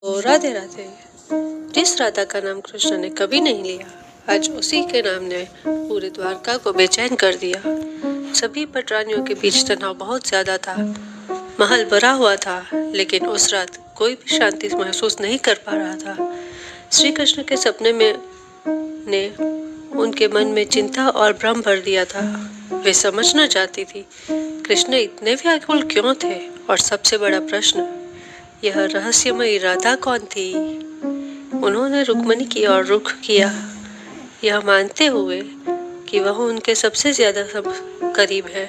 ओ राधे राधे। जिस राधा का नाम कृष्ण ने कभी नहीं लिया, आज उसी के नाम ने पूरे द्वारका को बेचैन कर दिया। सभी पटरानियों के बीच तनाव बहुत ज्यादा था। महल भरा हुआ था, लेकिन उस रात कोई भी शांति महसूस नहीं कर पा रहा था। श्री कृष्ण के सपने में ने उनके मन में चिंता और भ्रम भर दिया था। वे समझना चाहती थी कृष्ण इतने व्याकुल क्यों थे, और सबसे बड़ा प्रश्न, यह रहस्यमयी राधा कौन थी। उन्होंने रुक्मणी की ओर रुख किया, यह मानते हुए कि वह उनके सबसे ज्यादा करीब है,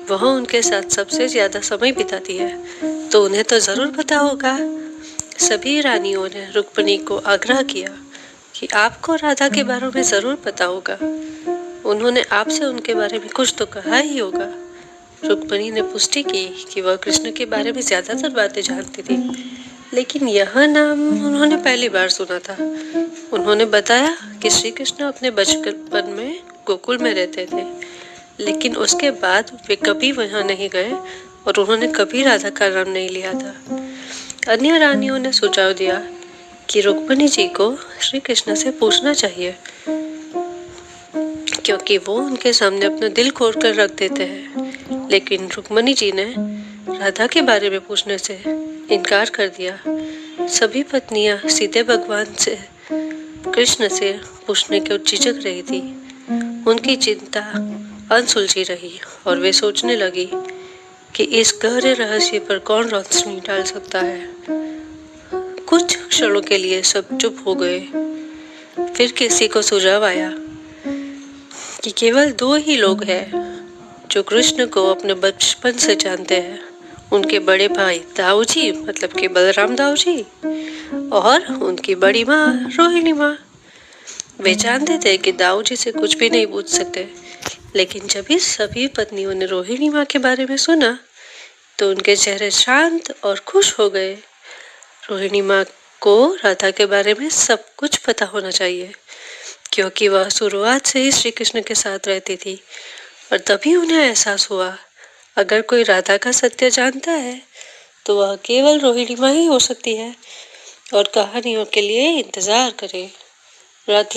वह उनके साथ सबसे ज्यादा समय बिताती है, तो उन्हें तो जरूर पता होगा। सभी रानियों ने रुक्मणी को आग्रह किया कि आपको राधा के बारे में जरूर पता होगा, उन्होंने आपसे उनके बारे में कुछ तो कहा ही होगा। रुक्मणी ने पुष्टि की कि वह कृष्ण के बारे में ज्यादातर बातें जानती थी, लेकिन यह नाम उन्होंने पहली बार सुना था। उन्होंने बताया कि श्री कृष्ण अपने बचपन में गोकुल में रहते थे, लेकिन उसके बाद वे कभी वहां नहीं गए और उन्होंने कभी राधा का नाम नहीं लिया था। अन्य रानियों ने सुझाव दिया कि रुक्मणी जी को श्री कृष्ण से पूछना चाहिए, क्योंकि वो उनके सामने अपना दिल खोल कर रख देते हैं। लेकिन रुक्मणी जी ने राधा के बारे में पूछने से इनकार कर दिया। सभी पत्नियां सीधे भगवान से कृष्ण से पूछने को झिझक रही थी। उनकी चिंता अनसुलझी रही और वे सोचने लगी कि इस गहरे रहस्य पर कौन रोशनी डाल सकता है। कुछ क्षणों के लिए सब चुप हो गए। फिर किसी को सुझाव आया कि केवल दो ही लोग हैं जो कृष्ण को अपने बचपन से जानते हैं, उनके बड़े भाई दाऊ जी, मतलब कि बलराम दाऊ जी, और उनकी बड़ी माँ रोहिणी माँ। वे जानते थे कि दाऊ जी से कुछ भी नहीं पूछ सकते, लेकिन जब इस सभी पत्नियों ने रोहिणी माँ के बारे में सुना तो उनके चेहरे शांत और खुश हो गए। रोहिणी माँ को राधा के बारे में सब कुछ पता होना चाहिए, क्योंकि वह शुरुआत से ही श्री कृष्ण के साथ रहती थी। और तभी उन्हें एहसास हुआ, अगर कोई राधा का सत्य जानता है तो वह केवल रोहिणी माँ ही हो सकती है। और कहानियों के लिए इंतजार करें। राधे।